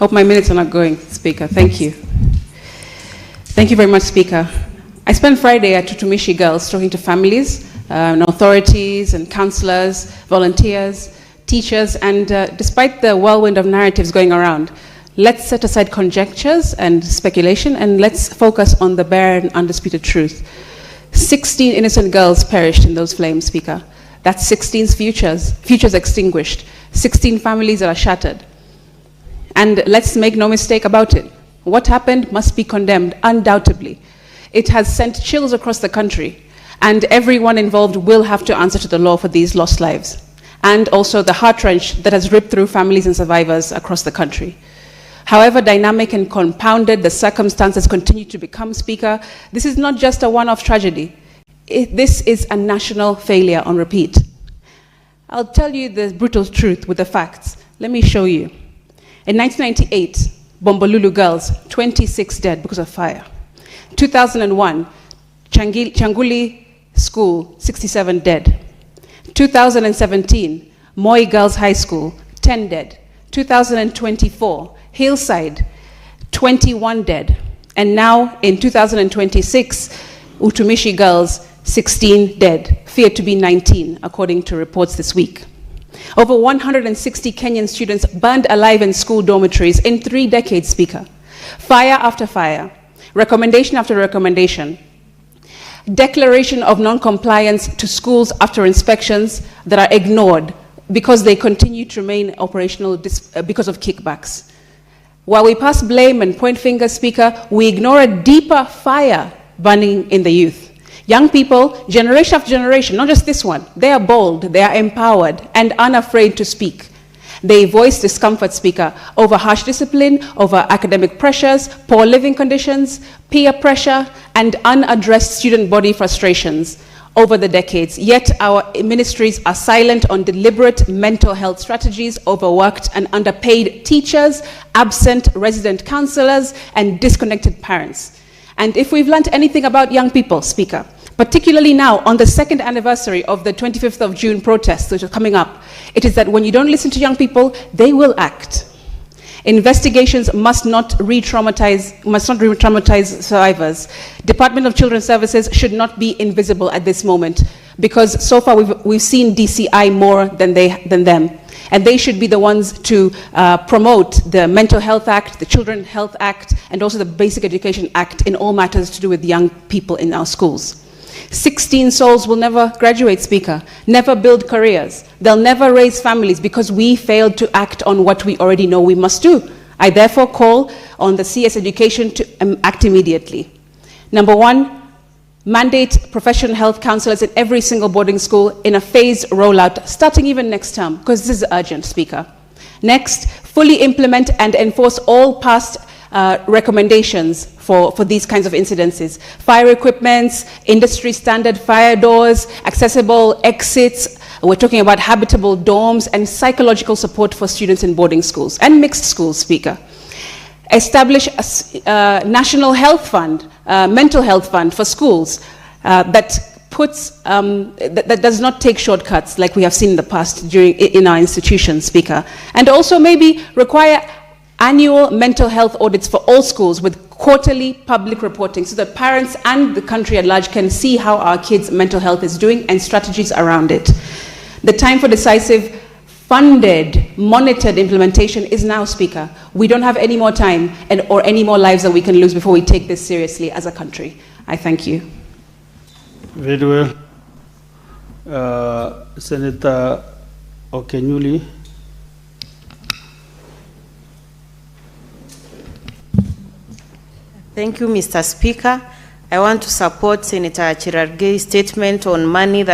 Hope my minutes are not going, Speaker. Thank you. Thank you very much, Speaker. I spent Friday at Utumishi Girls talking to families, and authorities and counselors, volunteers, teachers, and despite the whirlwind of narratives going around, let's set aside conjectures and speculation and let's focus on the bare and undisputed truth. 16 innocent girls perished in those flames, Speaker. That's 16's futures extinguished, 16 families that are shattered. And let's make no mistake about it. What happened must be condemned, undoubtedly. It has sent chills across the country, and everyone involved will have to answer to the law for these lost lives, and also the heart wrench that has ripped through families and survivors across the country. However dynamic and compounded the circumstances continue to become, Speaker, this is not just a one-off tragedy. This is a national failure on repeat. I'll tell you the brutal truth with the facts. Let me show you. In 1998, Bombolulu girls, 26 dead because of fire. 2001, Changuli School, 67 dead. 2017, Moi Girls High School, 10 dead. 2024, Hillside, 21 dead. And now in 2026, Utumishi Girls, 16 dead, feared to be 19, according to reports this week. Over 160 Kenyan students burned alive in school dormitories in 3 decades, Speaker. Fire after fire, recommendation after recommendation, declaration of non-compliance to schools after inspections that are ignored because they continue to remain operational because of kickbacks. While we pass blame and point fingers, Speaker, we ignore a deeper fire burning in the youth. Young people, generation after generation, not just this one, they are bold, they are empowered, and unafraid to speak. They voice discomfort, Speaker, over harsh discipline, over academic pressures, poor living conditions, peer pressure, and unaddressed student body frustrations over the decades. Yet our ministries are silent on deliberate mental health strategies, overworked and underpaid teachers, absent resident counselors, and disconnected parents. And if we've learned anything about young people, Speaker, particularly now on the 2nd anniversary of the 25th of June protests which are coming up, it is that when you don't listen to young people, they will act. Investigations must not re-traumatize survivors. Department of Children's Services should not be invisible at this moment, because so far we've seen DCI more than them. And they should be the ones to promote the Mental Health Act, the Children's Health Act, and also the Basic Education Act in all matters to do with young people in our schools. 16 souls will never graduate, Speaker, never build careers. They'll never raise families because we failed to act on what we already know we must do. I therefore call on the CS Education to act immediately. Number 1, mandate professional health counselors in every single boarding school in a phased rollout, starting even next term, because this is urgent, Speaker. Next, fully implement and enforce all past recommendations for these kinds of incidences. Fire equipments, industry standard fire doors, accessible exits. We're talking about habitable dorms and psychological support for students in boarding schools and mixed schools, Speaker. Establish a national health fund, mental health fund for schools that does not take shortcuts like we have seen in the past in our institutions, Speaker. And also maybe require annual mental health audits for all schools with quarterly public reporting so that parents and the country at large can see how our kids' mental health is doing and strategies around it. The time for decisive, funded, monitored implementation is now, Speaker. We don't have any more time or any more lives that we can lose before we take this seriously as a country. I thank you. Very well. Senator Okenyuli. Thank you, Mr. Speaker. I want to support Senator Chirargei's statement on money that